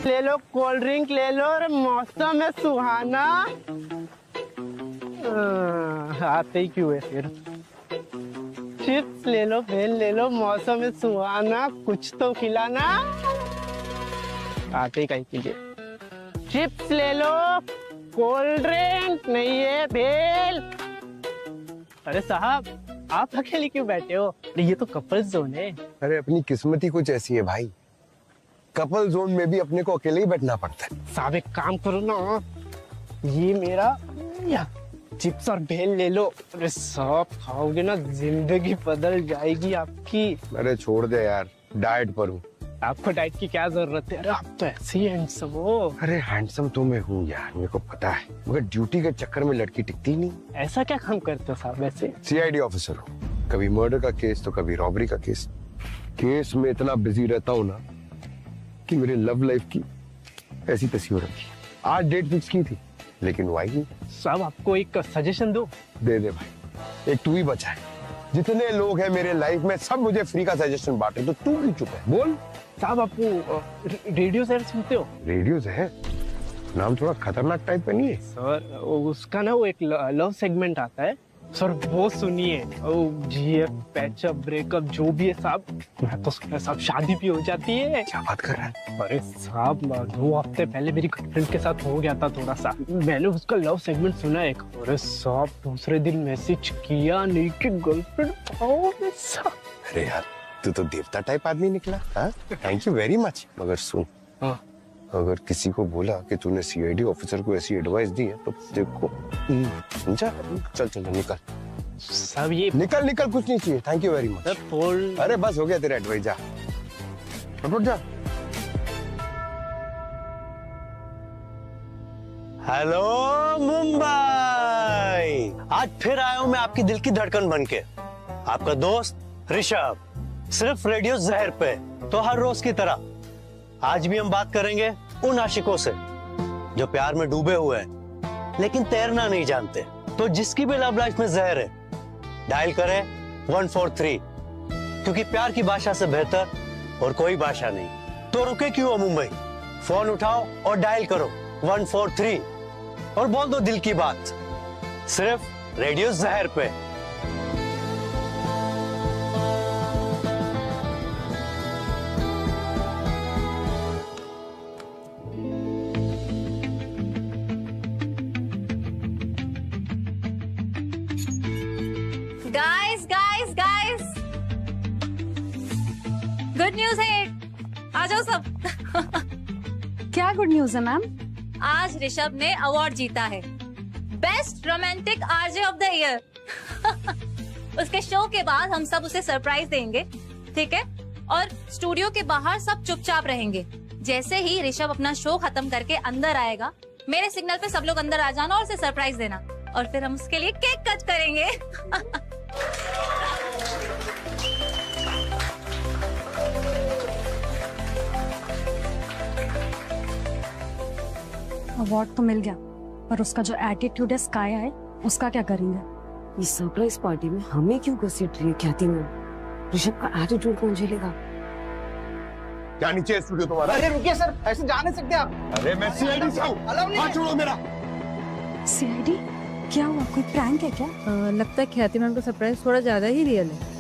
ले लो, cold drink ले लो, और मौसम है सुहाना। आते ही क्यों है फिर? चिप्स ले लो, भेल ले लो, मौसम है सुहाना, कुछ तो खिलाना। आते ही कहीं के लिए चिप्स ले लो, कोल्ड ड्रिंक नहीं है, भेल। अरे साहब, आप अकेले क्यों बैठे हो? अरे ये तो कपल जोन है। अरे अपनी किस्मत ही कुछ ऐसी है भाई, कपल जोन में भी अपने को अकेले ही बैठना पड़ता है। साहब एक काम करो ना, ये मेरा या चिप्स और भेल ले लो। अरे साहब खाओगे ना, जिंदगी बदल जाएगी आपकी। अरे छोड़ दे यार, डाइट पर हूँ। आपको डाइट की क्या जरूरत है? अरे आप तो ऐसे ही हैंडसम हो। अरे हैंडसम तो मैं हूँ यार, मेरे को पता है, मगर ड्यूटी के चक्कर में लड़की टिकती नहीं। ऐसा क्या काम करते हो साहब वैसे? सीआईडी ऑफिसर हूँ, कभी मर्डर का केस तो कभी रॉबरी का केस। केस में इतना बिजी रहता हूँ ना कि मेरी लव लाइफ की ऐसी तैसी हो रखी है। आज डेट फिक्स की थी लेकिन वो आई नहीं। साहब आपको एक सजेशन दो। दे दे भाई, एक तू ही बचा है। जितने लोग हैं मेरे लाइफ में सब मुझे फ्री का सजेशन बांटे, तो तू भी चुप है, बोल। साहब आपको रेडियो सर सुनते हो? रेडियो से है, नाम थोड़ा खतरनाक टाइप का नहीं है? सर उसका ना वो एक लव सेगमेंट आता है सर, वो सुनिए। जीएफ, पैचअप, ब्रेकअप जो भी है साहब, मैं तो सुना साहब शादी भी हो जाती है। क्या बात कर रहा है? अरे साहब 2 हफ्ते पहले मेरी गर्लफ्रेंड के साथ हो गया था थोड़ा सा, मैंने उसका लव सेगमेंट सुना एक। अरे साहब दूसरे दिन मैसेज किया नहीं कि गर्लफ्रेंड आओ साहब। अरे यार तू तो देवता टाइप आदमी निकला। Thank you very much. मगर सुन, हाँ अगर किसी को बोला कि तूने सीआईडी ऑफिसर को ऐसी एडवाइस दी है तो देखो, समझा? चल चल निकल साहब, ये निकल निकल, कुछ नहीं चाहिए। Thank you very much. अरे बस हो गया तेरा एडवाइस, जा फटाफट जा। हेलो मुंबई, आज फिर आया हूं मैं आपकी दिल की धड़कन बनके, आपका दोस्त ऋषभ, सिर्फ रेडियो जहर पे। तो हर रोज की तरह आज भी हम बात करेंगे उन आशिकों से जो प्यार में डूबे हुए हैं लेकिन तैरना नहीं जानते। तो जिसकी भी लव लाइफ में जहर है, डायल करें 143, क्योंकि प्यार की भाषा से बेहतर और कोई भाषा नहीं। तो रुके क्यों हो मुंबई, फोन उठाओ और डायल करो 143 और बोल दो दिल की बात, सिर्फ रेडियो जहर पे। गाइस गुड न्यूज है, आ जाओ सब। क्या गुड न्यूज है मैम? आज ऋषभ ने अवार्ड जीता है, best romantic RJ of the year. उसके शो के बाद हम सब उसे सरप्राइज देंगे, ठीक है? और स्टूडियो के बाहर सब चुपचाप रहेंगे। जैसे ही ऋषभ अपना शो खत्म करके अंदर आएगा, मेरे सिग्नल पे सब लोग अंदर आ जाना और उसे सरप्राइज देना, और फिर हम उसके लिए केक कट करेंगे। अवार्ड तो मिल गया, पर उसका जो एटीट्यूड है स्काई है, उसका क्या करेंगे? इस सरप्राइज पार्टी में हमें क्यों घसीट रही है ख्याति मैम? ऋषभ का एटीट्यूड कौन झेलेगा? क्या नीचे है स्टूडियो तुम्हारा? अरे रुकिए सर, ऐसे जा नहीं सकते आप। अरे मैं सीआईडी से हूँ, हाथ छोड़ो मेरा। सीआईडी? क्या हुआ, कोई प्रैंक है क्या? लगता है ख्याति मैम का सरप्राइज थोड़ा ज्यादा ही रियल है।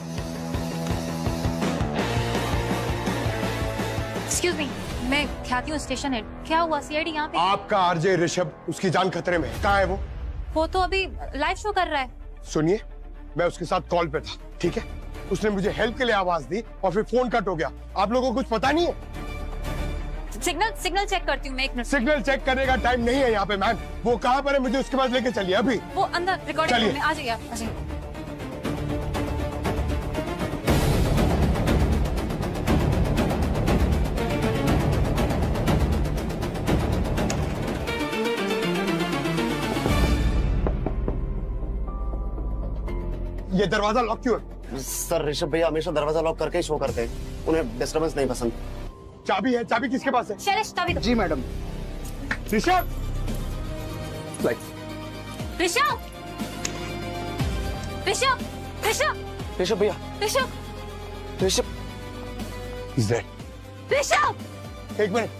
एक्सक्यूज मी, मैं ख्याति हूँ स्टेशन हेड। क्या हुआ? सीआईडी यहाँ पे। आपका आरजे ऋषभ, उसकी जान खतरे में है। कहाँ है वो? वो तो अभी लाइव शो कर रहा है। सुनिए, मैं उसके साथ कॉल पे था, ठीक है? उसने मुझे हेल्प के लिए आवाज दी और फिर फोन कट हो गया। आप लोगों को कुछ पता नहीं है? सिग्नल चेक करती हूँ मैं, एक मिनट। सिग्नल चेक करने का टाइम नहीं है यहाँ पे मैम। वो कहाँ पर है, मुझे उसके पास लेके चलिए अभी। वो अंदर रिकॉर्डिंग रूम में। आ जाइए, आ जाइए। ये दरवाजा लॉक क्यों है? सर ऋषभ भैया हमेशा दरवाजा लॉक करके ही शो करते हैं, उन्हें डिस्टर्बेंस नहीं पसंद। चाबी है? चाबी किसके पास है? शैलेश, चाबी दो। जी मैडम। ऋषभ, ऋषभ, ऋषभ, ऋषभ, ऋषभ भैया, ऋषभ, ऋषभ, He's dead। ऋषभ, एक मिनट,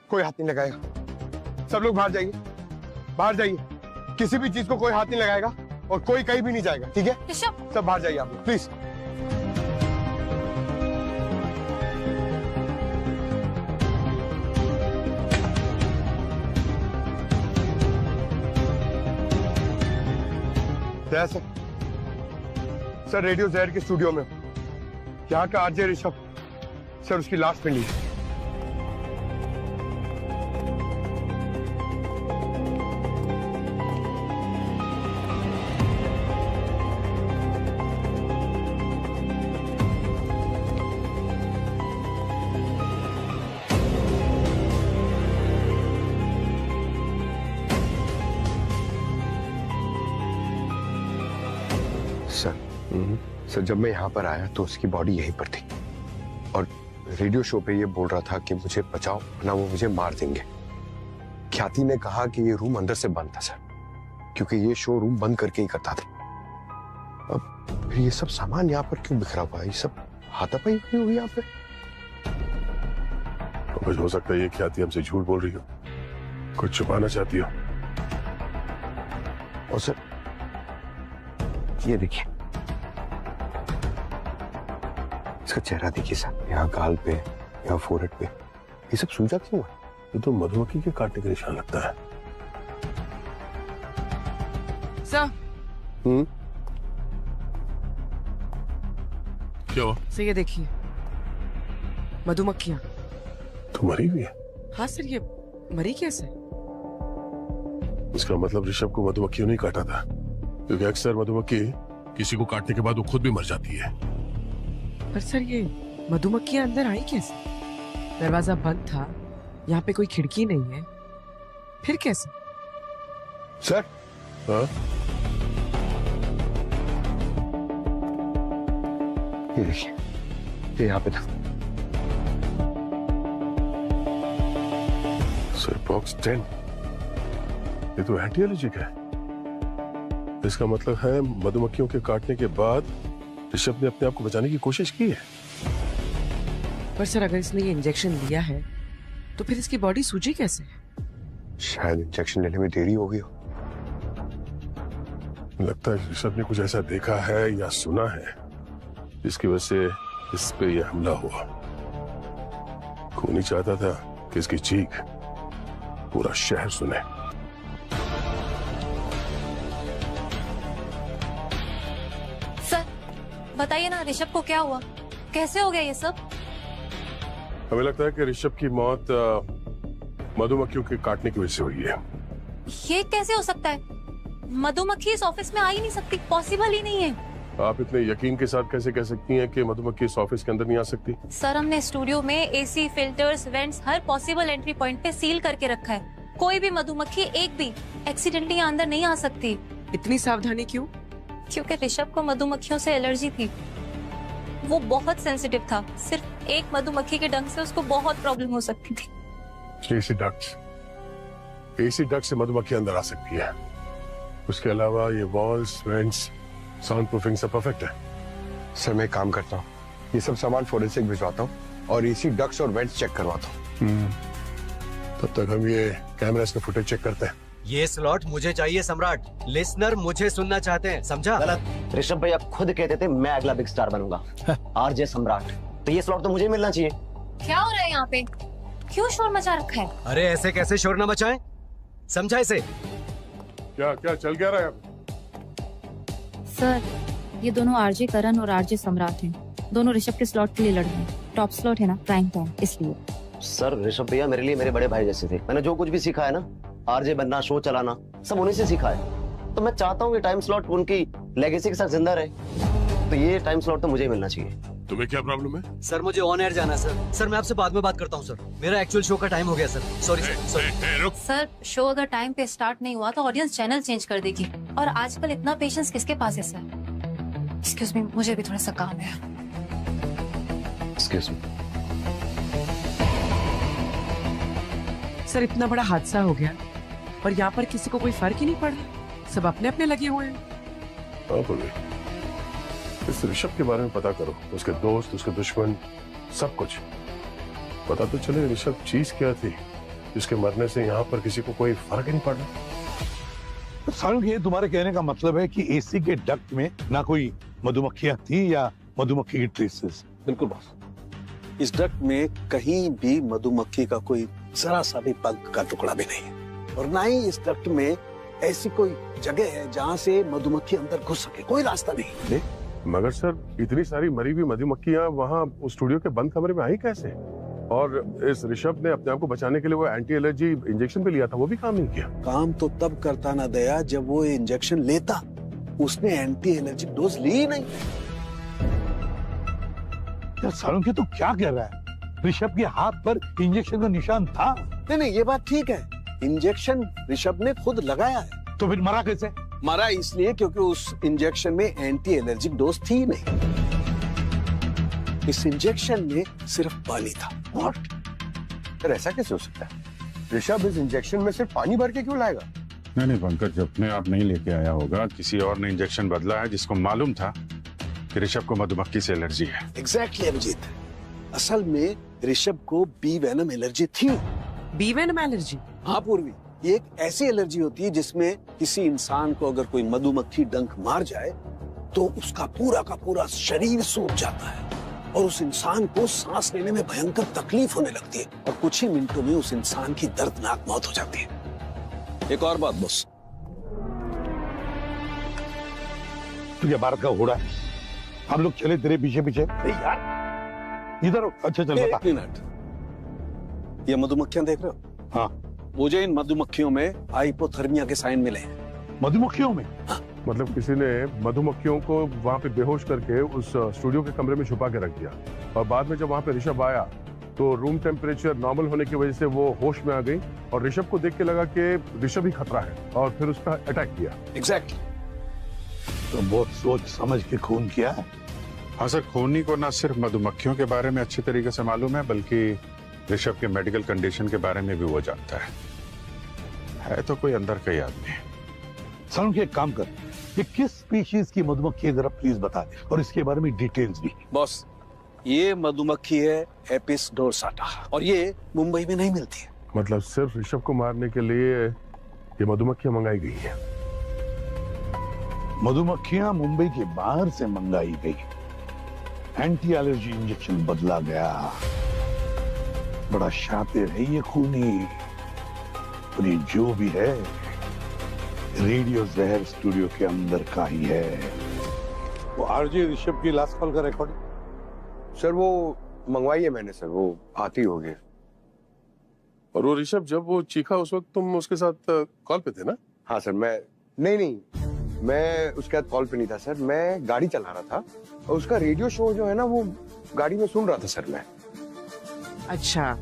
कोई हाथ नहीं लगाएगा। सब लोग बाहर जाइए, बाहर जाइए। किसी भी चीज को कोई हाथ नहीं लगाएगा और कोई कहीं भी नहीं जाएगा, ठीक है? ऋषभ, सब बाहर जाइए आप लोग, प्लीज। सर रेडियो जहर के स्टूडियो में यहाँ का आरजे ऋषभ सर, उसकी लास्ट में ली। सर जब मैं यहाँ पर आया तो उसकी बॉडी यहीं पर थी और रेडियो शो पे ये बोल रहा था कि मुझे बचाओ वरना वो मुझे मार देंगे। ख्याति ने कहा कि ये रूम अंदर से बंद था सर, क्योंकि ये शो रूम बंद करके ही करता था। अब फिर ये सब सामान यहाँ पर क्यों बिखरा हुआ है? ये सब हाथापाई हुई हुई यहाँ पे। तो हो सकता है ये ख्याति हमसे झूठ बोल रही हो, कुछ छुपाना चाहती हो। और सर ये देखिए, इसका चेहरा देखिए सर, यहाँ गाल पे, यहाँ फोरहेड पे, ये सब सूजा क्यों है? ये तो मधुमक्खी के काटने का निशान लगता है। सर क्या हुआ? सर ये देखिए, मधुमक्खियाँ। तो मरी हुई है? हाँ सर, ये मरी कैसे? इसका मतलब ऋषभ को मधुमक्खियों ने काटा था, क्योंकि अक्सर मधुमक्खी किसी को काटने के बाद वो खुद भी मर जाती है। पर सर ये मधुमक्खियाँ अंदर आई कैसे? दरवाजा बंद था, यहाँ पे कोई खिड़की नहीं है, फिर कैसे? सर हाँ? ये देखिए, ये यहाँ पे था। सर बॉक्स 10, ये तो एंटी एलर्जिक है। इसका मतलब है मधुमक्खियों के काटने के बाद ऋषभ ने अपने आप को बचाने की कोशिश की है। पर सर अगर इसने ये इंजेक्शन लिया है तो फिर इसकी बॉडी सूजी कैसे? शायद इंजेक्शन लेने में देरी हो गई हो। लगता है ऋषभ ने कुछ ऐसा देखा है या सुना है जिसकी वजह से इस पे यह हमला हुआ। खूनी चाहता था कि इसकी चीख पूरा शहर सुने। सर बताइए ना, ऋषभ को क्या हुआ, कैसे हो गया ये सब? हमें लगता है कि ऋषभ की मौत मधुमक्खियों के काटने की वजह से हुई है। ये कैसे हो सकता है? मधुमक्खी इस ऑफिस में आ ही नहीं सकती, पॉसिबल ही नहीं है। आप इतने यकीन के साथ कैसे कह सकती हैं कि मधुमक्खी इस ऑफिस के अंदर नहीं आ सकती? सर हमने स्टूडियो में एसी, फिल्टर्स, वेंट्स, हर पॉसिबल एंट्री पॉइंट पे सील करके रखा है। कोई भी मधुमक्खी एक भी एक्सीडेंटली यहाँ अंदर नहीं आ सकती। इतनी सावधानी क्यों? क्योंकि ऋषभ को मधुमक्खियों से एलर्जी थी, वो बहुत सेंसिटिव था। सिर्फ एक मधुमक्खी के डंक से उसको बहुत प्रॉब्लम हो सकती थी। एसी डक्ट से मधुमक्खी अंदर आ सकती है। उसके अलावा ये वॉल्स, वेंट्स, साउंड प्रूफिंग सब परफेक्ट है। सर मैं एक काम करता हूँ, ये सब सामान फोरेंसिक भिजवाता हूँ और एसी डक्ट्स और वेंट्स चेक करवाता हूँ। तब तक हम ये कैमरास का फुटेज चेक करते हैं। ये स्लॉट मुझे चाहिए सम्राट, लिसनर मुझे सुनना चाहते हैं, समझा? गलत। ऋषभ भैया खुद कहते थे मैं अगला बिग स्टार बनूंगा, आरजे सम्राट, तो ये स्लॉट तो मुझे मिलना चाहिए। क्या हो रहा है यहाँ पे? क्यों शोर मचा रखा है? अरे ऐसे कैसे शोर न मचाएं, समझा इसे? क्या क्या चल क्या रहा है? सर ये दोनों आरजे करण और आरजे सम्राट हैं, दोनों ऋषभ के स्लॉट के लिए लड़ रहे हैं। टॉप स्लॉट है ना, प्राइम टाइम, इसलिए। सर ऋषभ भैया मेरे लिए मेरे बड़े भाई जैसे थे। मैंने जो कुछ भी सीखा है ना, आरजे बनना, शो चलाना, सब उन्हीं से सीखा है। तो मैं चाहता हूँ कि टाइम स्लॉट उनकी लेगेसी के साथ जिंदा रहे, तो ये टाइम स्लॉट तो मुझे ही मिलना चाहिए। तुम्हें क्या प्रॉब्लम है? सर मुझे ऑन एयर जाना है सर। सर मैं आपसे बाद में बात करता हूँ सर, मेरा एक्चुअल शो का टाइम हो गया sir. Sorry sir. Sir show अगर टाइम पे स्टार्ट नहीं हुआ तो ऑडियंस चैनल चेंज कर देगी, और आजकल इतना पेशेंस किसके पास है सर? एक्सक्यूज मी, मुझे भी थोड़ा सा काम है। Excuse me. सर इतना बड़ा हादसा हो गया और यहाँ पर किसी को कोई फर्क ही नहीं पड़ रहा, सब अपने अपने लगे हुए हैं। इस ऋषभ के बारे में पता करो, उसके दोस्त, उसके दुश्मन, सब कुछ पता तो चले ऋषभ चीज क्या थी जिसके मरने से यहाँ पर किसी को कोई फर्क ही नहीं पड़ रहा। सारुण, ये तुम्हारे कहने का मतलब है कि एसी के डक्ट में ना कोई मधुमक्खियां थी या मधुमक्खी की ट्रेसेस? बिल्कुल बॉस, इस डक्ट में कहीं भी मधुमक्खी का कोई जरा सा भी पंख का टुकड़ा भी नहीं है, और ना ही इस डक्ट में ऐसी कोई जगह है जहां से मधुमक्खी अंदर घुस सके, कोई रास्ता नहीं। मगर सर, इतनी सारी मरी हुई मधुमक्खियां वहाँ उस स्टूडियो के बंद कमरे में आई कैसे? और इस ऋषभ ने अपने आप को बचाने के लिए वो एंटी एलर्जी इंजेक्शन भी लिया था, वो भी काम नहीं किया। काम तो तब करता ना दया जब वो इंजेक्शन लेता, उसने एंटी एलर्जी डोज ली ही नहीं। यार सारुण, के तू क्या कह रहा है? ऋषभ के हाथ पर इंजेक्शन का निशान था। नहीं, ये बात ठीक है, इंजेक्शन ऋषभ ने खुद लगाया है। तो फिर मरा कैसे? मरा इसलिए क्योंकि उस इंजेक्शन में एंटी एलर्जिक डोज थी नहीं, इस इंजेक्शन में सिर्फ पानी था। व्हाट? फिर ऐसा कैसे हो सकता है? ऋषभ इस इंजेक्शन में सिर्फ पानी भर के क्यों लाएगा? नहीं पंकज, अपने आप नहीं लेके आया होगा, किसी और ने इंजेक्शन बदला है जिसको मालूम था कि ऋषभ को मधुमक्खी से एलर्जी है। एग्जैक्टली अभिजीत, असल में ऋषभ को बी वेनम एलर्जी थी। Bee venom allergy? हाँ पूर्वी, ये एक ऐसी एलर्जी होती है जिसमें किसी इंसान को अगर कोई मधुमक्खी डंक मार जाए तो उसका पूरा का पूरा शरीर सूख जाता है और उस इंसान को सांस लेने में भयंकर तकलीफ होने लगती है और कुछ ही मिनटों में उस इंसान की दर्दनाक मौत हो जाती है। एक और बात बॉस, तुझे भारत का घोड़ा है, हम लोग चले तेरे पीछे पीछे। यार इधर, अच्छा चल बता। एक मिनट, ये मधुमक्खियां देख रहे हो? हाँ। मुझे इन मधुमक्खियों में हाइपोथर्मिया के साइन मिले हैं। मधुमक्खियों में? हाँ। मतलब किसी ने मधुमक्खियों को वहाँ पे बेहोश करके उस स्टूडियो के कमरे में छुपा के रख दिया, और बाद में जब वहाँ पे ऋषभ आया तो रूम टेम्परेचर नॉर्मल होने की वजह से वो होश में आ गई और ऋषभ को देख के लगा कि ऋषभ ही खतरा है और फिर उसका अटैक किया। एग्जैक्टली। तो बहुत सोच समझ के खून किया है। हाँ सर, खूनी को न सिर्फ मधुमक्खियों के बारे में अच्छे तरीके से मालूम है, बल्कि ऋषभ के मेडिकल कंडीशन के बारे में भी वो जानता है तो कोई अंदर का ही आदमी। सारुण, के एक काम कर, ये किस स्पीशीज की मधुमक्खी है जरा प्लीज बता दे, और इसके बारे में डिटेल्स भी। बॉस, ये मधुमक्खी है एपिस डोर्साटा और ये मुंबई में नहीं मिलती है। मतलब सिर्फ ऋषभ को मारने के लिए ये मधुमक्खियां मंगाई गई है। मधुमक्खियां मुंबई के बाहर से मंगाई गई, एंटी एलर्जी इंजेक्शन बदला गया। बड़ा शातिर है ये खूनी, और ये जो भी है रेडियो जहर स्टूडियो के अंदर का ही है। वो आरजे ऋषभ की लास्ट कॉल का रिकॉर्डिंग सर वो मंगवाई है मैंने सर, वो आती होगी। और वो ऋषभ जब वो चीखा उस वक्त तुम उसके साथ कॉल पे थे ना? हाँ सर, नहीं मैं उसके साथ कॉल पे नहीं था सर, मैं गाड़ी चला रहा था और उसका रेडियो शो जो है ना वो गाड़ी में सुन रहा था सर मैं। अच्छा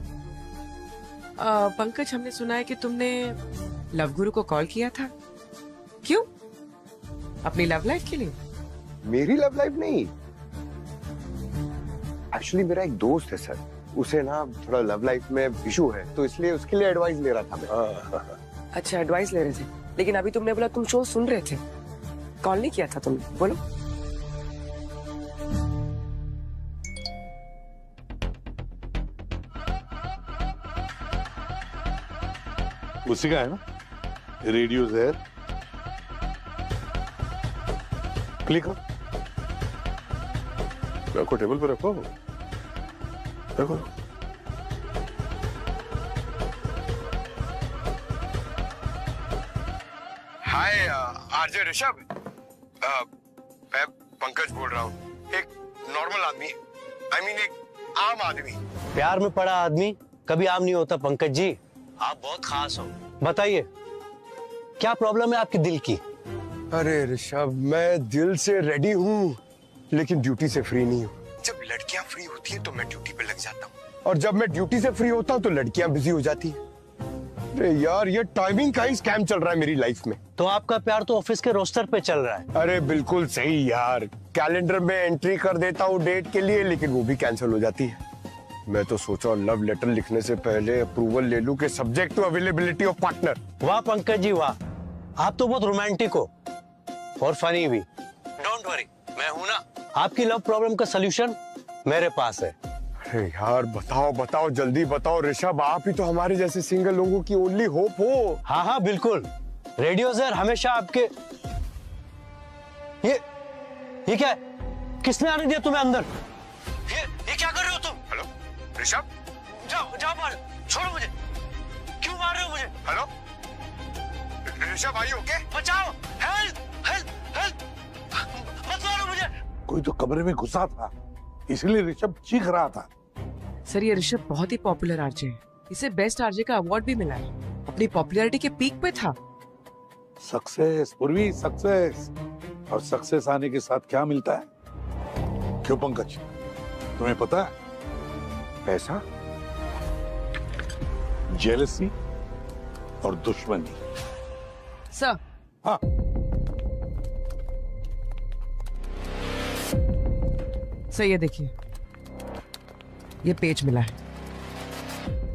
पंकज, हमने सुना है कि तुमने लव गुरु को कॉल किया था, क्यों? अपनी लव लाइफ के लिए? मेरी लव लाइफ नहीं, एक्चुअली मेरा एक दोस्त है सर, उसे ना थोड़ा लव लाइफ में इशू है तो इसलिए उसके लिए एडवाइस ले रहा था मैं। अच्छा, एडवाइस ले रहे थे, लेकिन अभी तुमने बोला तुम शो सुन रहे थे, कॉल नहीं किया था तुमने, बोलो। उसी का है ना रेडियो जहर? क्लिक करो, रखो टेबल पे रखो। हाय आरजे ऋषभ, मैं पंकज बोल रहा हूँ। एक नॉर्मल आदमी, आई मीन एक आम आदमी। प्यार में पड़ा आदमी कभी आम नहीं होता पंकज जी, आप बहुत खास हो। बताइए क्या प्रॉब्लम है आपकी दिल की? अरे ऋषभ, मैं दिल से रेडी हूँ लेकिन ड्यूटी से फ्री नहीं हूँ। जब लड़कियां फ्री होती है तो मैं ड्यूटी पे लग जाता हूँ, और जब मैं ड्यूटी से फ्री होता हूँ तो लड़कियां बिजी हो जाती है। अरे यार, ये टाइमिंग का ही स्कैम चल रहा है मेरी लाइफ में। तो आपका प्यार तो ऑफिस के रोस्टर पे चल रहा है। अरे बिल्कुल सही यार, कैलेंडर में एंट्री कर देता हूँ डेट के लिए, लेकिन वो भी कैंसिल हो जाती है। मैं तो सोचा लव लेटर लिखने से पहले अप्रूवल ले लूं कि subject to availability of partner. वाह पंकज जी वाह, आप तो बहुत रोमांटिक हो और फनी भी। डोंट वरी, मैं हूं ना, आपकी लव प्रॉब्लम का सलूशन मेरे पास है। अरे यार बताओ बताओ जल्दी बताओ ऋषभ, आप ही तो हमारे जैसे सिंगल लोगों की ओनली होप हो। हाँ हाँ बिल्कुल, रेडियो जहर हमेशा आपके। ये क्या है? किसने आने दिया तुम्हें अंदर? ये क्या कर रहे हो तुम? हेलो ऋषभ, जाओ जाओ बाहर, छोड़ो मुझे। क्यों मार रहे हो मुझे? हेलो ऋषभ, आई ओके? बचाओ, हेल्प हेल्प हेल्प, मत मारो मुझे। कोई तो कमरे में घुसा था, इसलिए ऋषभ चीख रहा था। सर ये ऋषभ बहुत ही पॉपुलर आरजे है, इसे बेस्ट आरजे का अवार्ड भी मिला है, अपनी पॉपुलैरिटी के पीक पे था। सक्सेस पूर्वी, सक्सेस। और सक्सेस आने के साथ क्या मिलता है? क्यों पंकज, तुम्हें पता है? पैसा, जेलसी और दुश्मनी। सर हाँ, सर ये देखिए, ये पेज मिला है,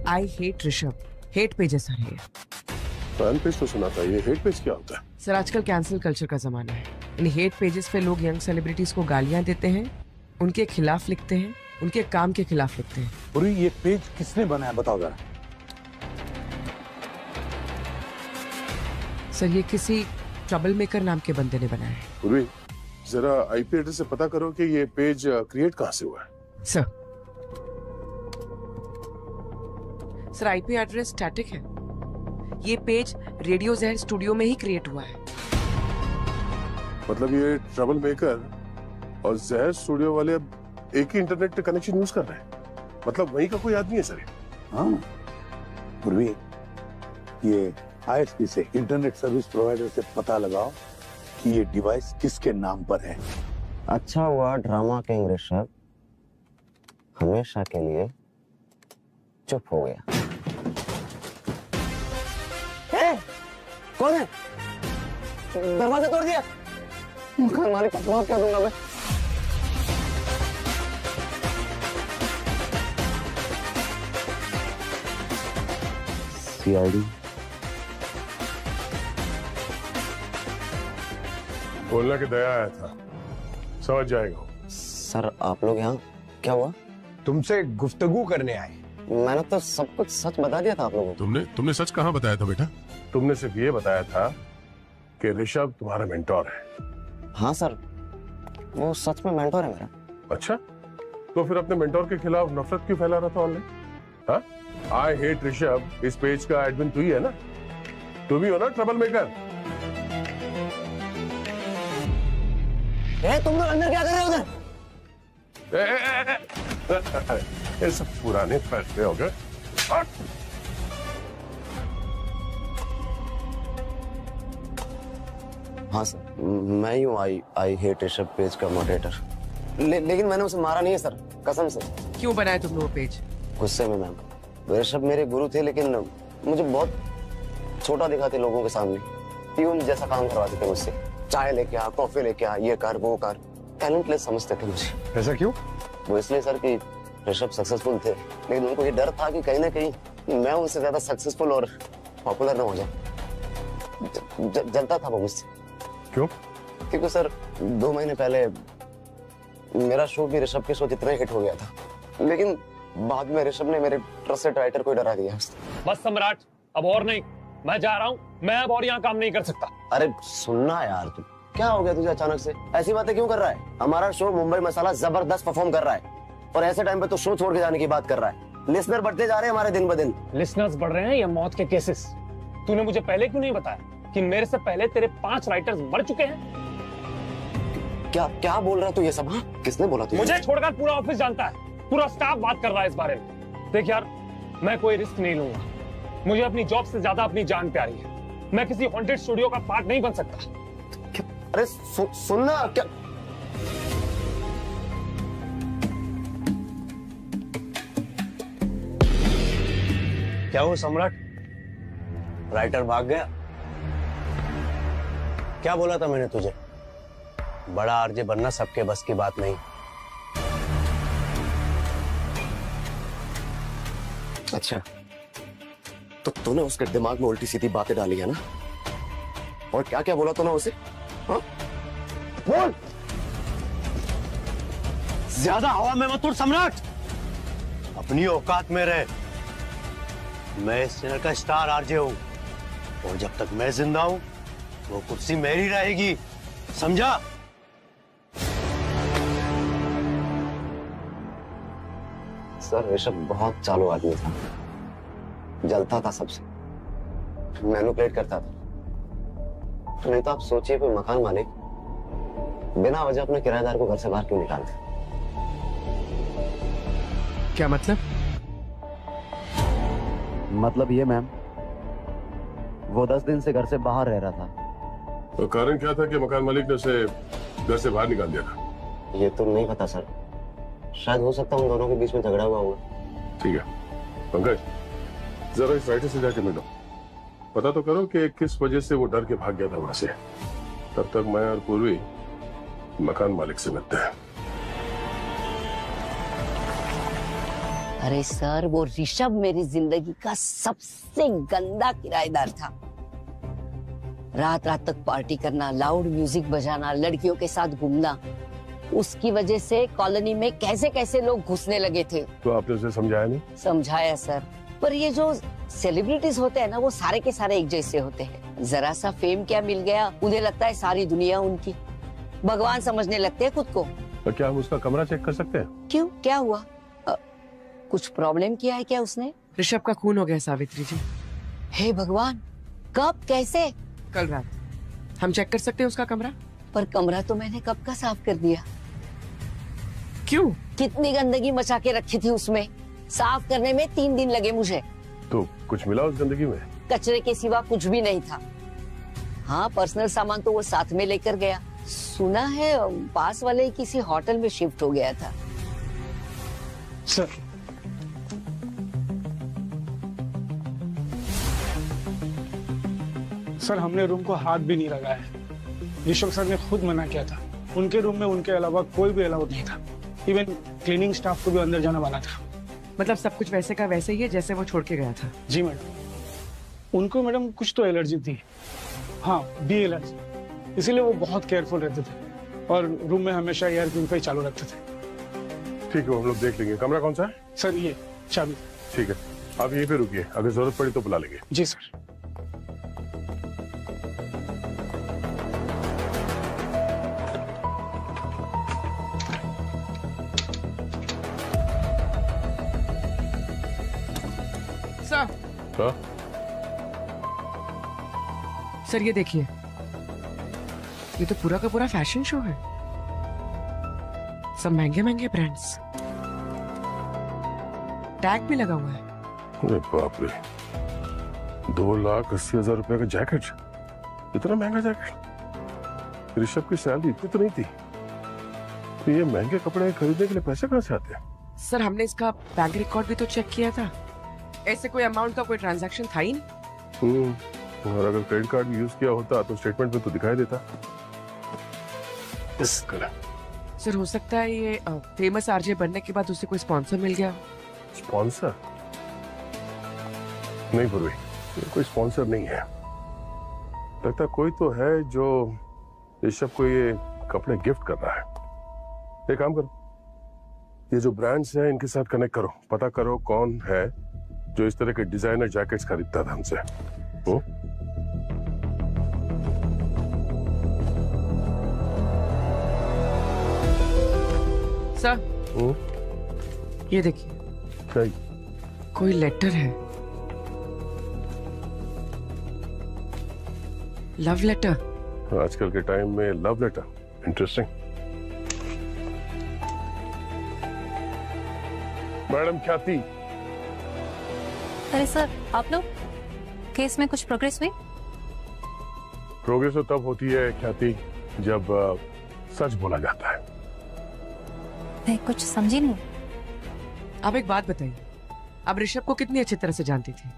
I hate Rishabh, hate pages आ रही है। फैन पेज तो सुना था, ये हेट पेज क्या होता है? सर आजकल कैंसिल कल्चर का जमाना है, इन हेट पेजेस पे लोग यंग सेलिब्रिटीज को गालियां देते हैं, उनके खिलाफ लिखते हैं, उनके काम के खिलाफ लिखते हैं। पूरी ये पेज किसने बनाया बताओ जरा? सर ये किसी ट्रबल मेकर नाम के बंदे ने बनाया है। पूर्वी, जरा आईपी एड्रेस से पता करो कि ये पेज क्रिएट कहाँ से हुआ है। सर आईपी एड्रेस स्टैटिक है, ये पेज रेडियो जहर स्टूडियो में ही क्रिएट हुआ है। मतलब ये ट्रबल मेकर और जहर स्टूडियो वाले अब एक ही इंटरनेट कनेक्शन यूज कर रहे हैं, मतलब वहीं का कोई आदमी है सर? हाँ पूर्वी, ये आईएसपी से, इंटरनेट सर्विस प्रोवाइडर से पता लगाओ कि ये डिवाइस किसके नाम पर है। अच्छा हुआ ड्रामा किंग ऋषभ हमेशा के लिए चुप हो गया। कौन है? दरवाजा तोड़ दिया। मकान मालिक को माफ कर दूंगा मैं। सीआईडी बोलना कि दया आया था, समझ जाएगा। सर आप लोग यहाँ क्या हुआ? तुमसे गुफ्तगू करने आए। मैंने तो सब कुछ सच बता दिया था आप लोगों को। तुमने सच कहाँ बताया था बेटा? तुमने सिर्फ ये बताया था कि ऋषभ तुम्हारा मेंटोर है। हाँ सर, वो सच में मेंटोर है मेरा। अच्छा, तो फिर अपने मेंटोर के खिलाफ नफरत क्यों फैला रहा था ऑनलाइन? हाँ, आई हेट ऋषभ, इस पेज का एडमिन तू ही है ना? तुम ही हो ना ट्रबल मेकर? तुम लोग अंदर क्या कर रहे हो उधर? ये सब पुराने फैसले हो गए। हाँ सर, मैं ही हूँ आई हेट ऋषभ पेज का मॉडरेटर। लेकिन मैंने उसे मारा नहीं है सर, कसम से। क्यों बनाया तुमने वो पेज? गुस्से में मैम। ऋषभ मेरे गुरु थे, लेकिन मुझे बहुत छोटा दिखाते लोगों के सामने। प्यून जैसा काम करवाते थे मुझसे, चाय लेके आ, कॉफी लेके आ, ये कर वो कर, टैलेंटलेस समझते थे मुझे। ऐसा क्यों? वो इसलिए सर कि ऋषभ सक्सेसफुल थे, लेकिन उनको ये डर था कि कहीं ना कहीं मैं उनसे ज्यादा सक्सेसफुल और पॉपुलर ना हो जाऊं। जलता था वो मुझसे। क्यों? क्योंकि सर 2 महीने पहले मेरा शो भी ऋषभ के शो जितना हिट हो गया था, लेकिन बाद में ऋषभ ने मेरे ट्रस्टेड राइटर को डरा दिया। बस सम्राट, अब और नहीं, मैं जा रहा हूँ, मैं अब और यहाँ काम नहीं कर सकता। अरे सुनना यार, तू क्या हो गया तुझे अचानक से? ऐसी बातें क्यों कर रहा है? हमारा शो मुंबई मसाला जबरदस्त परफॉर्म कर रहा है, और ऐसे टाइम पे तो शो छोड़ के जाने की बात कर रहा है। लिसनर बढ़ते जा रहे हैं हमारे दिन ब दिन। लिसनर्स बढ़ रहे हैं या मौत के केसेस? तूने मुझे पहले क्यों नहीं बताया कि मेरे से पहले तेरे 5 राइटर्स मर चुके हैं? क्या बोल रहा है तू ये सब? हाँ, किसने बोला तुझे? मुझे छोड़कर पूरा ऑफिस जानता है, पूरा स्टाफ बात कर रहा है इस बारे में। देख यार, मैं कोई रिस्क नहीं लूंगा, मुझे अपनी जॉब से ज्यादा अपनी जान प्यारी है। मैं किसी हॉन्टेड स्टूडियो का पार्ट नहीं बन सकता। अरे सुनना क्या? क्या हुआ सम्राट? राइटर भाग गया? क्या बोला था मैंने तुझे? बड़ा आरजे बनना सबके बस की बात नहीं। अच्छा, तो तूने उसके दिमाग में उल्टी सीधी बातें डाली है ना? और क्या क्या बोला तूने उसे? हाँ? बोल। ज्यादा हवा में मत उड़ सम्राट, अपनी औकात में रहे। मैं इस चैनल का स्टार आरजे हूं और जब तक मैं जिंदा हूं वो कुर्सी मेरी रहेगी, समझा? सर ऋषभ बहुत चालू आदमी था, जलता था सबसे, मैनिपुलेट करता था। नहीं तो आप सोचिए कोई मकान मालिक बिना वजह अपने किराएदार को घर से बाहर क्यों निकालते? क्या मतलब? मतलब ये मैम, वो 10 दिन से घर से बाहर रह रहा था। तो कारण क्या था कि मकान मालिक ने उसे घर से बाहर निकाल दिया था? ये तो नहीं पता सर, शायद हो सकता है उन दोनों के बीच में झगड़ा हुआ होगा। ठीक है पंकज, जरा इस राइटर से जाके मिलो, पता तो करो कि किस वजह से वो डर के भाग गया था वहां से। तब तक मैं और पूर्वी मकान मालिक से मिलते हैं। अरे सर, वो ऋषभ मेरी जिंदगी का सबसे गंदा किराएदार था। रात रात तक पार्टी करना, लाउड म्यूजिक बजाना, लड़कियों के साथ घूमना, उसकी वजह से कॉलोनी में कैसे कैसे लोग घुसने लगे थे। तो आपने उसे समझाया नहीं? समझाया सर, पर ये जो सेलिब्रिटीज होते हैं ना, वो सारे के सारे एक जैसे होते हैं। जरा सा फेम क्या मिल गया, उन्हें लगता है सारी दुनिया उनकी, भगवान समझने लगते हैं खुद को। तो क्या हम उसका कमरा चेक कर सकते हैं? क्यों, क्या हुआ? कुछ प्रॉब्लम किया है क्या उसने? ऋषभ का खून हो गया सावित्री जी। हे भगवान, कब, कैसे? कल रात। हम चेक कर सकते हैं उसका कमरा? पर कमरा तो मैंने कब का साफ कर दिया। क्यों? कितनी गंदगी मचा के रखी थी उसमें, साफ करने में 3 दिन लगे मुझे। तो कुछ मिला उस गंदगी में? कचरे के सिवा कुछ भी नहीं था। हाँ, पर्सनल सामान तो वो साथ में लेकर गया। सुना है पास वाले किसी होटल में शिफ्ट हो गया था। सर, हमने रूम को हाथ भी नहीं लगाया। ऋषभ सर ने खुद मना किया था। उनके रूम में उनके अलावा कोई भी अलाउड नहीं था। इवन क्लीनिंग स्टाफ को भी अंदर जाना मना था। मतलब सब कुछ वैसे का वैसे ही है जैसे वो छोड़ के गया था? जी मैडम। उनको मैडम कुछ तो एलर्जी थी, हाँ, बी एलर्जी, इसीलिए वो बहुत केयरफुल रहते थे और रूम में हमेशा एयर प्यूरिफायर चालू रखते थे। ठीक है, हम लोग देख लेंगे। कमरा कौन सा है? सर ये चाबी। ठीक है, आप यहीं पे रुकिए, अगर जरूरत पड़ी तो बुला लेंगे। जी सर। सर ये देखिए, ये तो पूरा का पूरा फैशन शो है। सब महंगे महंगे ब्रांड्स, टैग भी लगा हुआ है। अरे बाप रे, 2,80,000 रुपए का जैकेट, इतना महंगा जैकेट? ऋषभ की सैलरी इतनी तो नहीं थी, तो ये महंगे कपड़े खरीदने के लिए पैसे कहाँ से आते हैं? सर हमने इसका बैंक रिकॉर्ड भी तो चेक किया था, ऐसे कोई अमाउंट का कोई ट्रांजैक्शन था ही नहीं। और अगर क्रेडिट कार्ड यूज किया होता तो स्टेटमेंट में तो दिखाई देता। सर हो सकता है ये फेमस आरजे बनने के बाद उसे कोई स्पॉन्सर मिल गया। स्पॉन्सर? नहीं पूर्वी, कोई स्पॉन्सर नहीं है। लगता कोई तो है जो ऋषभ को ये कपड़े गिफ्ट कर रहा है। एक काम करो, ये जो ब्रांड्स हैं इनके साथ कनेक्ट करो, पता करो कौन है जो इस तरह के डिजाइनर जैकेट्स खरीदता था हमसे। सर ये देखिए, कोई लेटर है, लव लेटर। आजकल के टाइम में लव लेटर, इंटरेस्टिंग। मैडम ख्याति। अरे सर, आप लोग, केस में कुछ प्रोग्रेस हुई? प्रोग्रेस तो तब होती है ख्याति जब सच बोला जाता है। मैं कुछ समझी नहीं। अब एक बात बताइए, अब ऋषभ को कितनी अच्छी तरह से जानती थी?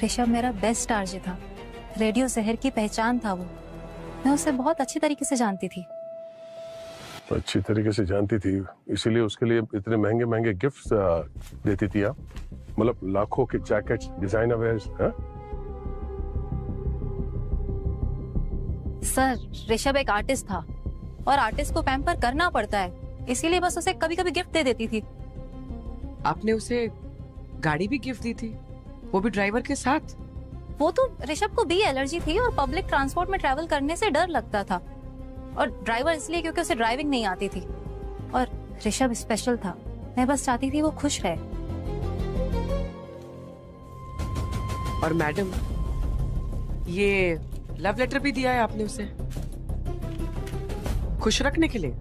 ऋषभ मेरा बेस्ट आरजे था, रेडियो जहर की पहचान था वो। मैं उसे बहुत अच्छी तरीके से जानती थी। अच्छी तरीके से जानती थी, इसीलिए उसके लिए इतने महंगे महंगे गिफ्ट्स देती थी आप? मतलब लाखों के jackets, designer wears. Sir Rishabh एक आर्टिस्ट था और आर्टिस्ट को पैम्पर करना पड़ता है, इसीलिए बस उसे कभी कभी गिफ्ट दे देती थी। आपने उसे गाड़ी भी गिफ्ट दी थी, वो भी ड्राइवर के साथ। वो तो ऋषभ को भी एलर्जी थी और पब्लिक ट्रांसपोर्ट में ट्रैवल करने से डर लगता था, और ड्राइवर इसलिए क्योंकि उसे ड्राइविंग नहीं आती थी। और ऋषभ स्पेशल था, मैं बस चाहती थी वो खुश रहे। और मैडम, ये लव लेटर भी दिया है आपने उसे खुश रखने के लिए।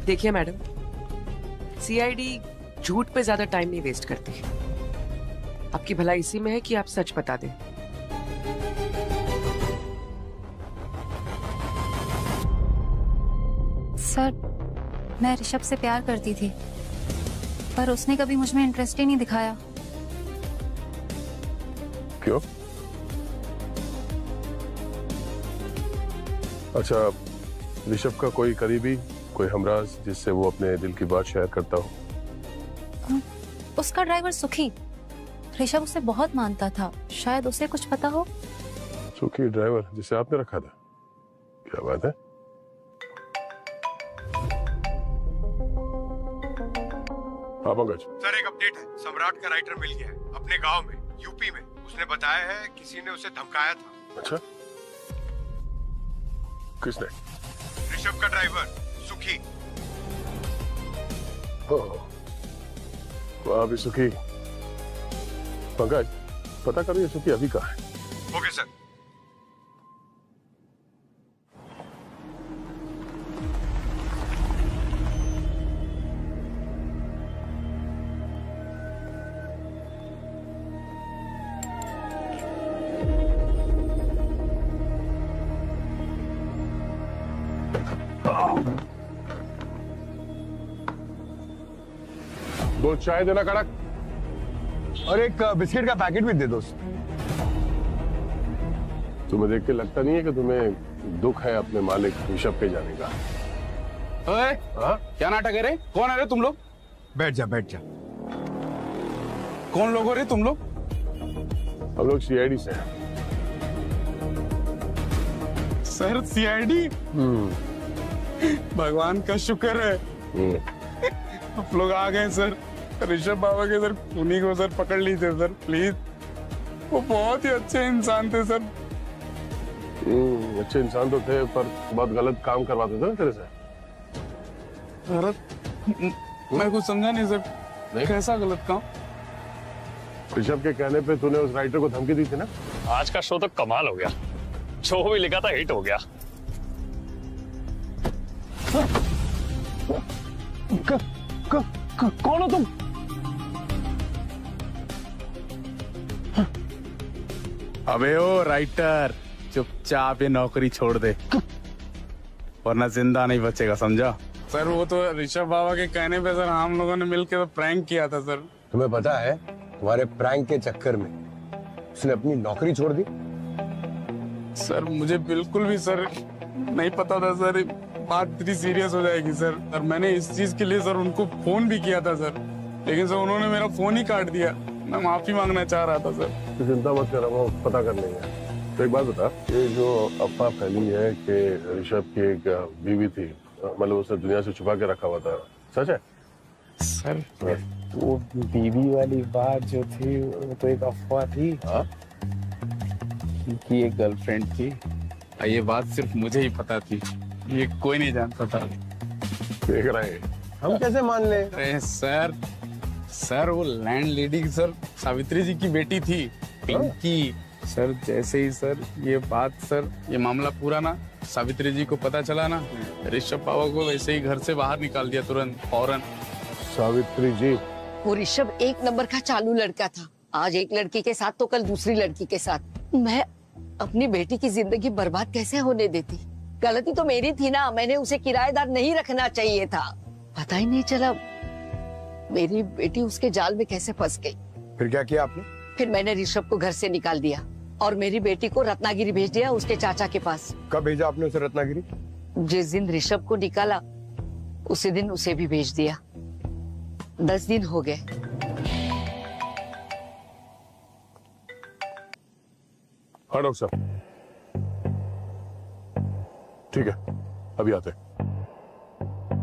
देखिए मैडम, सीआईडी झूठ पे ज्यादा टाइम नहीं वेस्ट करती। आपकी भलाई इसी में है कि आप सच बता दें। सर, मैं ऋषभ से प्यार करती थी, पर उसने कभी मुझ में इंटरेस्ट ही नहीं दिखाया। क्यों? अच्छा, ऋषभ का कोई करीबी, कोई हमराज जिससे वो अपने दिल की बात शेयर करता हो? उसका ड्राइवर सुखी, ऋषभ उसे बहुत मानता था, शायद उसे कुछ पता हो। सुखी ड्राइवर जिसे आपने रखा था? क्या बात है। हाँ पंकज। सर, एक अपडेट है। सम्राट का राइटर मिल गया है अपने गांव में, यूपी में। उसने बताया है किसी ने उसे धमकाया था। अच्छा, किसने? ऋषभ का ड्राइवर सुखी। वहाँ भी सुखी। पंकज, पता करो ये सुखी अभी कहाँ है। Okay sir. दो चाय देना कड़क, और एक बिस्किट का पैकेट भी दे दो। तुम्हें देख के लगता नहीं है कि तुम्हें दुख है अपने मालिक ऋषभ के जाने का? ओए, क्या नाटक है रे? कौन है रे तुम लोग? बैठ जा, बैठ जा। कौन लोग हो रे तुम लोग? हम लोग सीआईडी से हैं। Sir, CID? भगवान का शुक्र है आप लोग आ गए सर। ऋषभ बाबा के सर उन्हीं को सर पकड़ लीजिए सर, प्लीज। वो बहुत ही अच्छे इंसान थे सर। अच्छे इंसान तो थे, पर बहुत गलत काम करवाते थे ना तेरे से। मैं कुछ समझा नहीं सर। कैसा गलत काम? ऋषभ के कहने पे तूने उस राइटर को धमकी दी थी ना? आज का शो तो कमाल हो गया, जो भी लिखा था हिट हो गया। कौन हो तुम? अबे ओ राइटर, चुपचाप ये नौकरी छोड़ दे, वरना जिंदा नहीं बचेगा, समझा? सर, वो तो ऋषभ बाबा के कहने पे सर हम लोगों ने मिलकर तो प्रैंक किया था सर। तुम्हें पता है, तुम्हारे प्रैंक के चक्कर में उसने अपनी नौकरी छोड़ दी। सर, मुझे बिल्कुल भी सर नहीं पता था सर, बात इतनी सीरियस हो जाएगी सर। और मैंने इस चीज के लिए सर उनको फोन भी किया था सर, लेकिन सर उन्होंने मेरा फोन ही काट दिया। मैं माफी मांगना चाह रहा था सर। तो चिंता मत कर, वो पता कर लेंगे। तो एक बात बता, ये जो अफवाह फैली है कि ऋषभ की एक बीवी थी, मतलब उसने दुनिया से छुपा के रखा हुआ था, सच है? सर, वो बीवी वाली बात जो थी वो तो एक अफवाह थी। कि एक गर्लफ्रेंड थी, ये बात सिर्फ मुझे ही पता थी, ये कोई नहीं जानता था। देख रहे हैं हम कैसे मान ले? अरे सर वो लैंड लेडी सर सावित्री जी की बेटी थी, पिंकी। सर, जैसे ही सर ये मामला पूरा ना सावित्री जी को पता चला ना, ऋषभ बाबा को वैसे ही घर से बाहर निकाल दिया तुरंत, फौरन। सावित्री जी? वो ऋषभ एक नंबर का चालू लड़का था। आज एक लड़की के साथ तो कल दूसरी लड़की के साथ। मैं अपनी बेटी की जिंदगी बर्बाद कैसे होने देती? गलती तो मेरी थी ना, मैंने उसे किराएदार नहीं रखना चाहिए था। पता ही नहीं चला मेरी बेटी उसके जाल में कैसे फंस गई। फिर क्या किया आपने? फिर मैंने ऋषभ को घर से निकाल दिया और मेरी बेटी को रत्नागिरी भेज दिया उसके चाचा के पास। कब भेजा आपने उसे रत्नागिरी? जिस दिन ऋषभ को निकाला उसी दिन उसे भी भेज दिया। 10 दिन हो गए। हाँ डॉक्टर साहब, ठीक है, अभी आते हैं।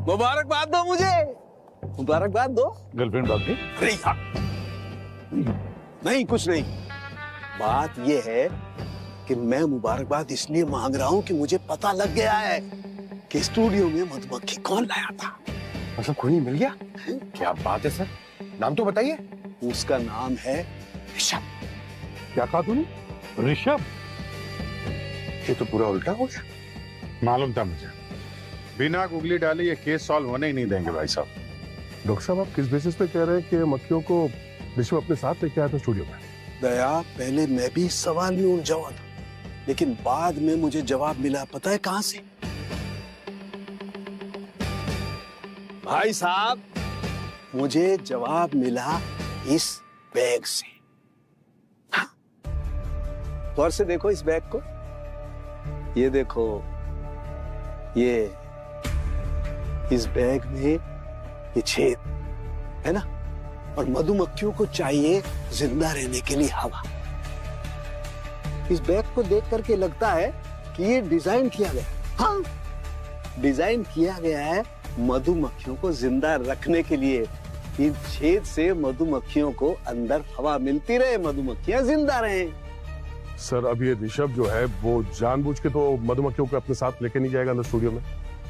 मुबारकबाद दो मुझे, मुबारकबाद दो। गर्लफ्रेंड भाग गई? अरे यार, नहीं कुछ नहीं। बात ये है कि मैं मुबारकबाद इसलिए मांग रहा हूँ कि मुझे पता लग गया है कि स्टूडियो में मधुमक्खी कौन लाया था। मतलब खूनी मिल गया? क्या बात है सर, नाम तो बताइए। उसका नाम है ऋषभ। क्या कहा तूने? ऋषभ? ये तो पूरा उल्टा हो गया। मालूम था मुझे, बिना गुगली डाले ये केस सॉल्व होने ही नहीं देंगे भाई साहब। डॉक्टर साहब, आप किस बेसिस पे कह रहे हैं कि मक्खियों को ऋषभ अपने साथ लेके आया था स्टूडियो में? दया, पहले मैं भी इस सवाल में उलझा हुआ था, लेकिन बाद में मुझे जवाब मिला, पता है कहां से? भाई साहब, मुझे जवाब मिला इस बैग से। हाँ? गौर से देखो इस बैग को, ये देखो, ये इस बैग में ये छेद है ना, और मधुमक्खियों को चाहिए जिंदा रहने के लिए हवा। इस बैग को देख करके लगता है कि ये डिजाइन किया गया, हाँ, डिजाइन किया गया है मधुमक्खियों को जिंदा रखने के लिए। इन छेद से मधुमक्खियों को अंदर हवा मिलती रहे, मधुमक्खियां जिंदा रहें। सर, अब ये ऋषभ जो है वो जानबूझ के तो मधुमक्खियों को अपने साथ लेके नहीं जाएगा अंदर स्टूडियो में।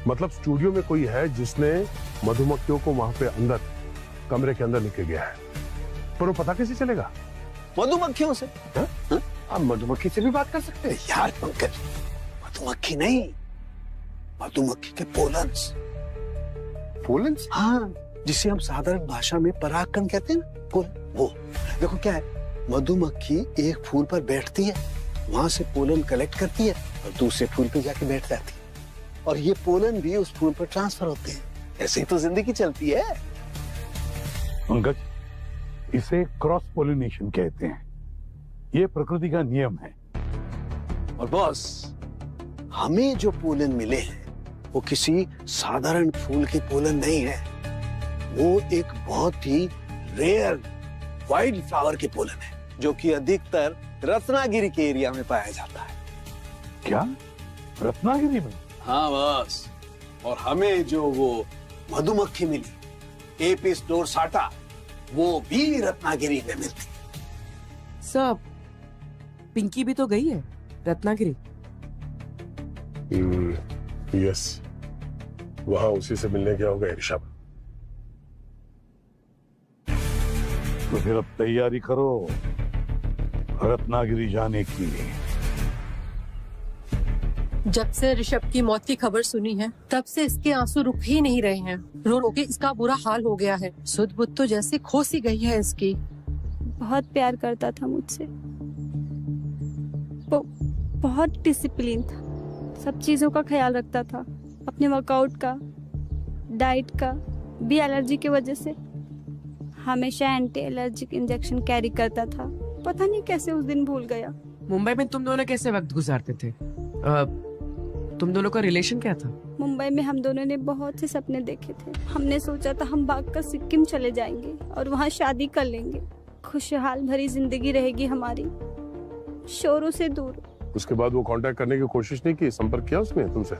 मतलब स्टूडियो में कोई है जिसने मधुमक्खियों को वहां पे अंदर कमरे के अंदर लेके गया है, पर वो पता कैसे चलेगा? मधुमक्खियों से। आप मधुमक्खी से भी बात कर सकते हैं? यार पंकज, मधुमक्खी नहीं, मधुमक्खी के पोलन्स। पोलन्स? हाँ, जिसे हम साधारण भाषा में परागकण कहते हैं ना, वो। देखो क्या है, मधुमक्खी एक फूल पर बैठती है, वहां से पोलन कलेक्ट करती है और दूसरे फूल पे जाके बैठ जाती है, और ये पोलन भी उस फूल पर ट्रांसफर होते हैं। ऐसे ही तो जिंदगी चलती है। पंकज, इसे क्रॉस पोलिनेशन कहते हैं, ये प्रकृति का नियम है। और बॉस, हमें जो पोलन मिले हैं वो किसी साधारण फूल के पोलन नहीं है, वो एक बहुत ही रेयर वाइल्ड फ्लावर के पोलन है, जो कि अधिकतर रत्नागिरी के एरिया में पाया जाता है। क्या? रत्नागिरी में? हाँ बॉस, और हमें जो वो मधुमक्खी मिली, एपिस डोरसाटा, वो भी रत्नागिरी में मिलती। सब पिंकी भी तो गई है रत्नागिरी। यस, वहां उसी से मिलने गया होगा ऋषभ। तो फिर अब तैयारी करो रत्नागिरी जाने की। जब से ऋषभ की मौत की खबर सुनी है, तब से इसके आंसू रुक ही नहीं रहे हैं। रो रो के इसका बुरा हाल हो गया है। सुध बुध तो जैसे खो सी गई है इसकी। बहुत प्यार करता था मुझसे, वो बहुत डिसिप्लिन था, सब चीजों का ख्याल रखता था, अपने वर्कआउट का, डाइट का भी। एलर्जी की वजह से हमेशा एंटी एलर्जिक इंजेक्शन कैरी करता था। पता नहीं कैसे उस दिन भूल गया। मुंबई में तुम दोनों कैसे वक्त गुजारते थे? तुम दोनों का रिलेशन क्या था? मुंबई में हम दोनों ने बहुत से सपने देखे थे। हमने सोचा था हम भागकर सिक्किम चले जाएंगे और वहाँ शादी कर लेंगे। खुशहाल भरी जिंदगी रहेगी हमारी, शोरों से दूर। उसके बाद वो कांटेक्ट करने की कोशिश नहीं की? संपर्क किया उसने तुमसे?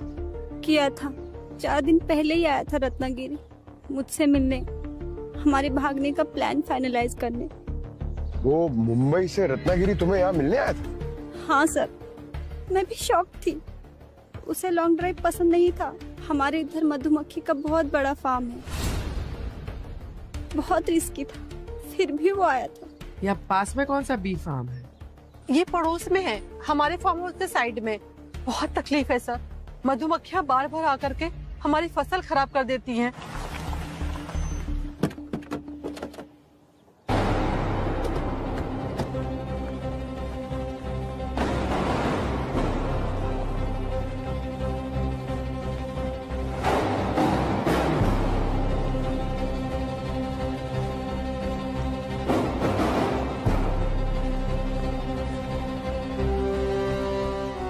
किया था, 4 दिन पहले ही आया था रत्नागिरी मुझसे मिलने, हमारे भागने का प्लान फाइनलाइज करने। वो मुंबई से रत्नागिरी तुम्हें यहाँ मिलने आया था? हाँ सर, मैं भी शॉक थी। उसे लॉन्ग ड्राइव पसंद नहीं था। हमारे इधर मधुमक्खी का बहुत बड़ा फार्म है, बहुत रिस्की था, फिर भी वो आया था। यहाँ पास में कौन सा बी फार्म है? ये पड़ोस में है, हमारे फार्म हाउस के साइड में। बहुत तकलीफ है सर, मधुमक्खियाँ बार बार आकर के हमारी फसल खराब कर देती हैं।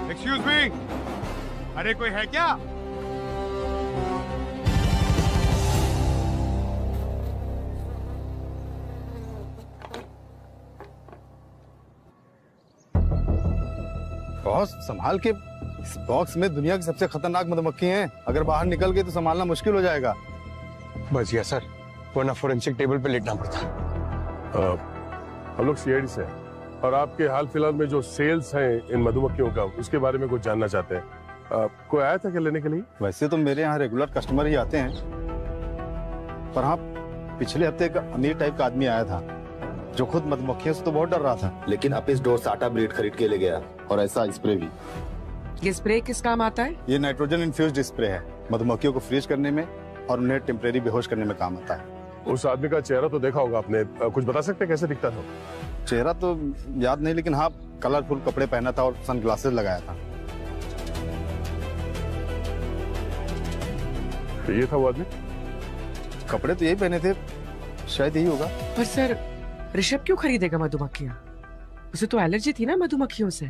एक्सक्यूज मी, अरे कोई है क्या? बहुत संभाल के इस बॉक्स में दुनिया की सबसे खतरनाक मधुमक्खी हैं। अगर बाहर निकल गई तो संभालना मुश्किल हो जाएगा। बच गया सर, वरना फोरेंसिक टेबल पे लेटना पड़ता। हम लोग सीआईडी से हैं और आपके हाल फिलहाल में जो सेल्स हैं इन मधुमक्खियों का, उसके बारे में कुछ जानना चाहते हैं। कोई आया था क्या लेने के लिए? वैसे तो मेरे यहाँ रेगुलर कस्टमर ही आते हैं, पर हाँ पिछले हफ्ते एक अमीर टाइप का आदमी आया था जो खुद मधुमक्खियों से तो बहुत डर रहा था, लेकिन अपिस डोरसाटा ब्रीड खरीद के ले गया और ऐसा स्प्रे भी। ये स्प्रे किस काम आता है? ये नाइट्रोजन इन्फ्यूज्ड स्प्रे है, मधुमक्खियों को फ्रीज करने में और उन्हें टेम्परेरी बेहोश करने में काम आता है। उस आदमी का चेहरा तो देखा होगा आपने, कुछ बता सकते हैं कैसे दिखता था? चेहरा तो याद नहीं, लेकिन हाँ कलरफुल कपड़े पहना था और सनग्लासेस लगाया था। ये था वो आदमी? कपड़े तो यही पहने थे, शायद यही होगा। पर सर ऋषभ क्यों खरीदेगा मधुमक्खियाँ? उसे तो एलर्जी थी ना मधुमक्खियों से।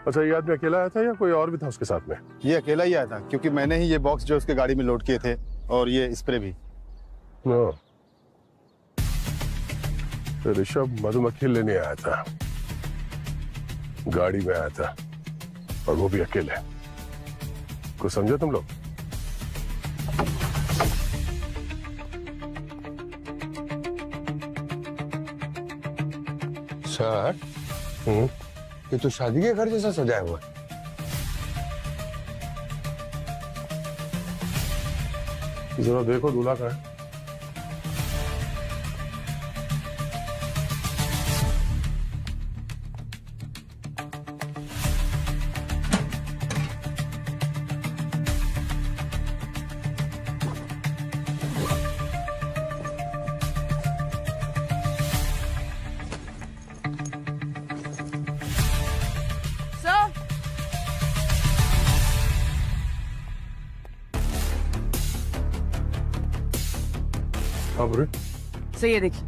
अच्छा, ये आदमी अकेला आया था या कोई और भी था उसके साथ में? ये अकेला ही आया था, क्योंकि मैंने ही ये बॉक्स जो उसके गाड़ी में लोड किए थे और ये स्प्रे भी। ऋषभ मधुमक्खी लेने आया था, गाड़ी में आया था और वो भी अकेले। कुछ समझे तुम लोग? सर ये तो शादी के घर जैसा सजाया हुआ है। जरा देखो दूल्हा का है। सही है, देखिए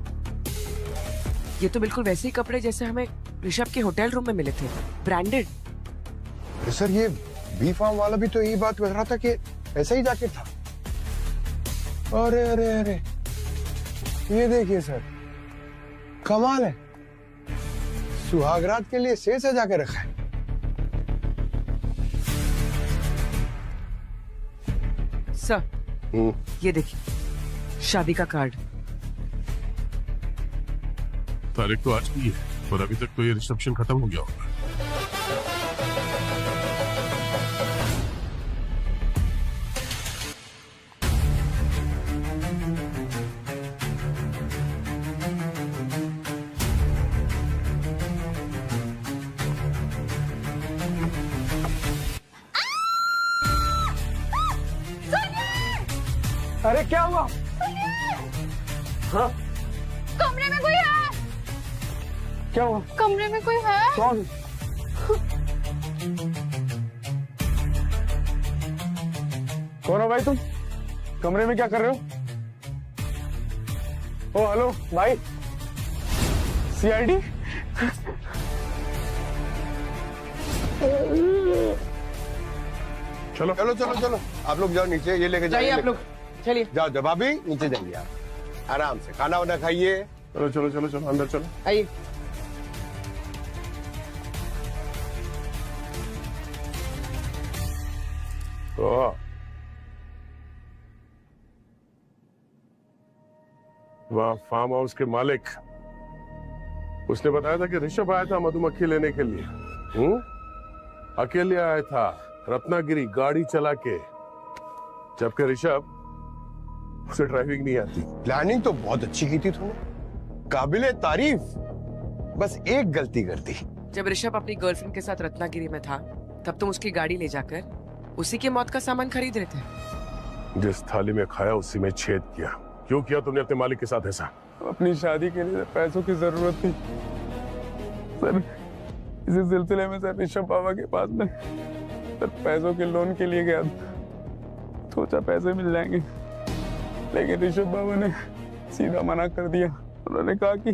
ये तो बिल्कुल वैसे ही कपड़े जैसे हमें ऋषभ के होटल रूम में मिले थे, ब्रांडेड। सर ये बी फार्म वाला भी तो यही बात कर रहा था कि ऐसा ही जैकेट था। अरे अरे अरे, ये देखिए सर, कमाल है, सुहागरात के लिए से सजा के रखा है। सर ये देखिए शादी का कार्ड। तारीख तो आज की है, पर अभी तक तो ये रिसेप्शन खत्म हो गया होगा। अरे क्या हुआ? हाँ? कमरे में कोई है। क्या हुआ? कमरे में कोई है। कौन? कौन हो भाई तुम? कमरे में क्या कर रहे हो? ओ हेलो भाई, सीआईडी? चलो चलो चलो चलो, आप लोग जाओ नीचे, ये लेके जाइए आप लोग, चलिए जाओ। जब भाभी नीचे जाइए आप, आराम से खाना वाना खाइए। चलो चलो चलो चलो, अंदर चलो। आइए। वहाँ फार्म हाउस के मालिक, उसने बताया था कि ऋषभ आया था मधुमक्खी लेने के लिए। अकेले आया था, रत्नागिरी गाड़ी चला के, जबकि ऋषभ उसे ड्राइविंग नहीं आती। प्लानिंग तो बहुत अच्छी की थी तुमने, काबिले तारीफ, बस एक गलती कर दी। जब ऋषभ अपनी गर्लफ्रेंड के साथ रत्नागिरी में था, तब तुम उसकी गाड़ी ले जाकर उसी की मौत का सामान खरीद रहे थे। जिस थाली में खाया उसी में छेद किया। क्यों किया तुमने अपने मालिक के साथ ऐसा? अपनी शादी के लिए पैसों की जरूरत थी सर। इसी सिलसिले में सर ऋषभ बाबा के पास में सर पैसों के लोन के लिए गया, सोचा पैसे मिल जाएंगे, लेकिन ऋषभ बाबा ने सीधा मना कर दिया। उन्होंने कहा कि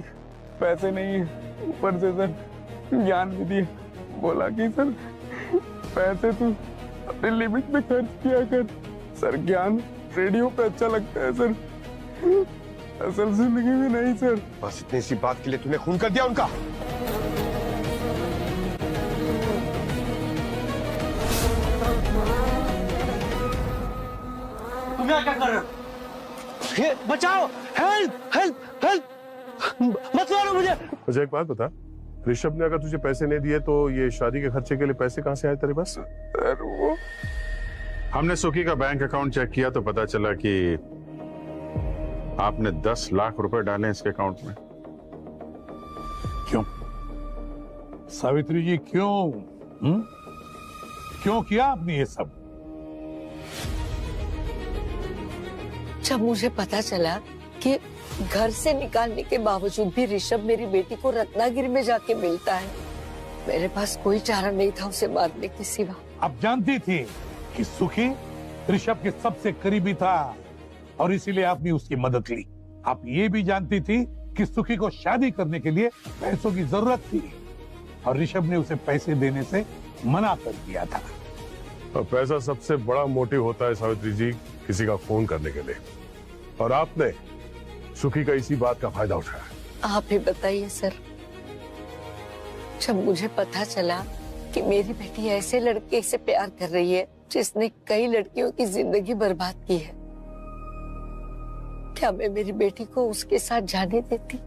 पैसे नहीं है, ऊपर से सर ज्ञान भी दिया, बोला कि सर पैसे तू अपने लिमिट में खर्च किया कर। सर ज्ञान रेडियो पे अच्छा लगता है सर, असल जिंदगी में नहीं सर। बस इतनी सी बात के लिए तूने खून कर दिया उनका। यहाँ क्या कर रहे हो? ये बचाओ, हेल्प हेल्प हेल्प, मत मारो मुझे। मुझे एक बात बता, ऋषभ ने अगर तुझे पैसे नहीं दिए तो ये शादी के खर्चे के लिए पैसे कहाँ से आए तेरे पास? वो हमने सुखी का बैंक अकाउंट चेक किया तो पता चला कि आपने 10 लाख रुपए डाले इसके अकाउंट में। क्यों सावित्री जी, क्यों? क्यों किया आपने ये सब? जब मुझे पता चला कि घर से निकालने के बावजूद भी ऋषभ मेरी बेटी को रत्नागिरी में जाके मिलता है, मेरे पास कोई चारा नहीं था उसे मारने के सिवा। आप जानती थी कि सुखी ऋषभ के सबसे करीबी था और इसीलिए आपने उसकी मदद ली। आप ये भी जानती थी कि सुखी को शादी करने के लिए पैसों की जरूरत थी और ऋषभ ने उसे पैसे देने से मना कर दिया था। और पैसा सबसे बड़ा मोटिव होता है सावित्री जी, किसी का फोन करने के लिए, और आपने सुखी का इसी बात का फायदा उठाया। आप ही बताइए सर, जब मुझे पता चला कि मेरी बेटी ऐसे लड़के से प्यार कर रही है जिसने कई लड़कियों की जिंदगी बर्बाद की है, क्या मैं मेरी बेटी को उसके साथ जाने देती?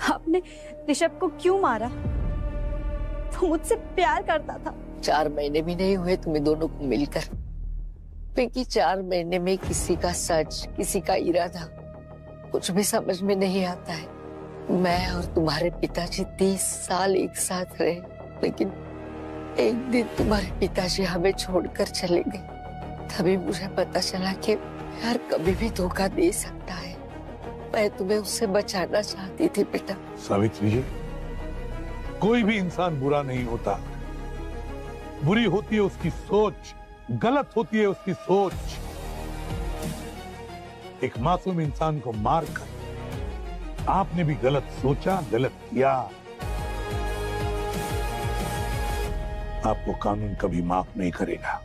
आपने ऋषभ को क्यों मारा? वो मुझसे प्यार करता था। 4 महीने भी नहीं हुए तुम्हें दोनों को मिलकर, क्योंकि 4 महीने में किसी का सच, किसी का इरादा कुछ भी समझ में नहीं आता है। मैं और तुम्हारे पिताजी 30 साल एक साथ रहे, लेकिन एक दिन तुम्हारे पिताजी हमें छोड़कर चले गए। तभी मुझे पता चला कि प्यार कभी भी धोखा दे सकता है। मैं तुम्हें उससे बचाना चाहती थी बेटा। सावित्री जी, कोई भी इंसान बुरा नहीं होता, बुरी होती है उसकी सोच, गलत होती है उसकी सोच। एक मासूम इंसान को मारकर आपने भी गलत सोचा, गलत किया। आपको कानून कभी माफ नहीं करेगा।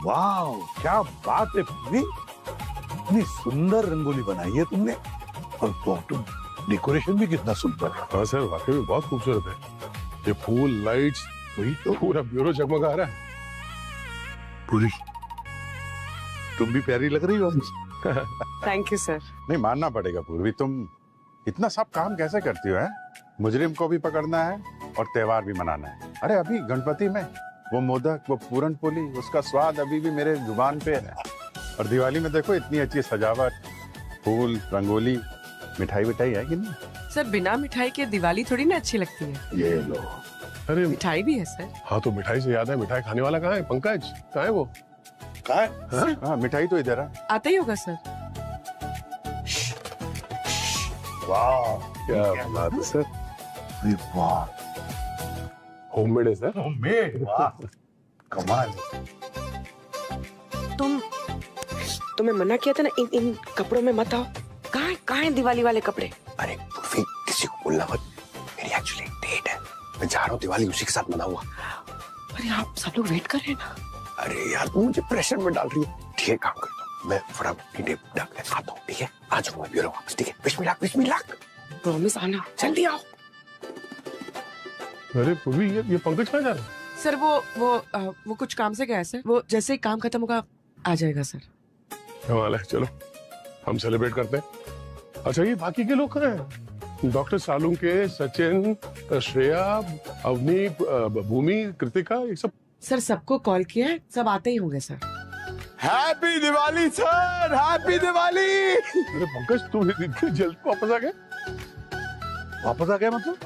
वाह, क्या बात है पूरी, इतनी सुंदर रंगोली बनाई है तुमने, और बॉटम डेकोरेशन भी कितना सुंदर है। हाँ सर, वाकई में बहुत खूबसूरत है। ये फूल, लाइट्स, वही तो पूरा ब्यूरो जगमगा रहा है। पूरी, तुम भी प्यारी लग रही हो। Thank you sir. नहीं, मानना पड़ेगा पूर्वी, तुम इतना सब काम कैसे करती हो? मुजरिम को भी पकड़ना है और त्योहार भी मनाना है। अरे अभी गणपति में वो मोदक, वो पूरन पोली, उसका स्वाद अभी भी मेरे जुबान पे है। और दिवाली में देखो इतनी अच्छी सजावट, फूल, रंगोली, मिठाई विठाई है कि नहीं? सर बिना मिठाई के दिवाली थोड़ी ना अच्छी लगती है। ये लो। अरे मिठाई भी है सर। हाँ तो मिठाई से याद है, मिठाई खाने वाला कहाँ है? पंकज कहाँ है वो? कहाँ है? हाँ मिठाई तो इधर है। आता ही होगा सर। वाह, क्या बात है सर। वाह, होममेड है सर। होममेड, वाह कमाल। तुम्हें मना किया था ना इन कपड़ों में मत आओ। कहाँ है दिवाली वाले कपड़े? अरे फिर किसी को बोलना मत, मेरी एक्चुअली डेट है, मैं जा रहा हूँ दिवाली उसी के साथ मनाऊंगा। अरे आप सब लोग वेट कर रहे हैं ना। अरे यार तुम मुझे प्रेशर में डाल रही हो। ठीक है, काम करता हूँ, मैं फटाफट डेट डाल के आता हूँ। ठीक है, आ जाऊंगा ब्यूरो वापस। ठीक है, विश मी लक। प्रॉमिस आना, जल्दी आओ। अरे पूर्वी, ये पंकज कहाँ जा रहा है? सर वो कुछ काम से गया है सर। वो जैसे ही काम खत्म होगा आ जाएगा सर। कमाल है, चलो हम सेलिब्रेट करते हैं। अच्छा ये बाकी के लोग कहाँ हैं? डॉक्टर सालुंके, सचिन, श्रेया, अवनी, भूमि, कृतिका, ये सब? सर सबको कॉल किया है, सब आते ही होंगे sir. Happy Diwali sir, happy Diwali. अरे पंकज तुम इतनी जल्द वापस आ गए? वापस आ गया मतलब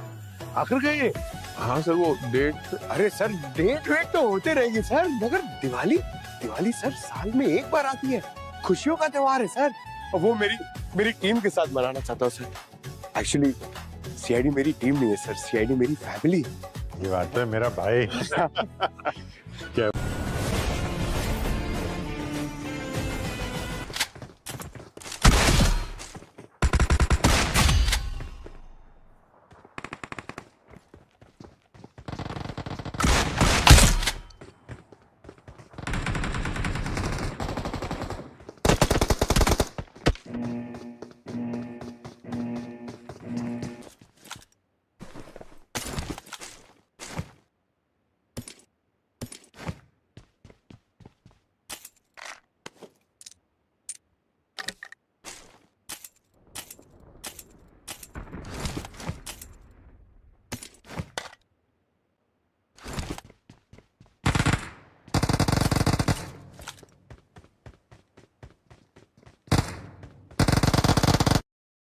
आखिर गए ये? हाँ सर, वो डेट। अरे सर डेट वेट तो होते रहेंगे सर, मगर दिवाली सर साल में एक बार आती है, खुशियों का त्योहार है सर, और वो मेरी टीम के साथ मनाना चाहता हूँ सर। एक्चुअली सीआईडी मेरी टीम नहीं है सर, सीआईडी मेरी फैमिली। ये बात है मेरा भाई। क्या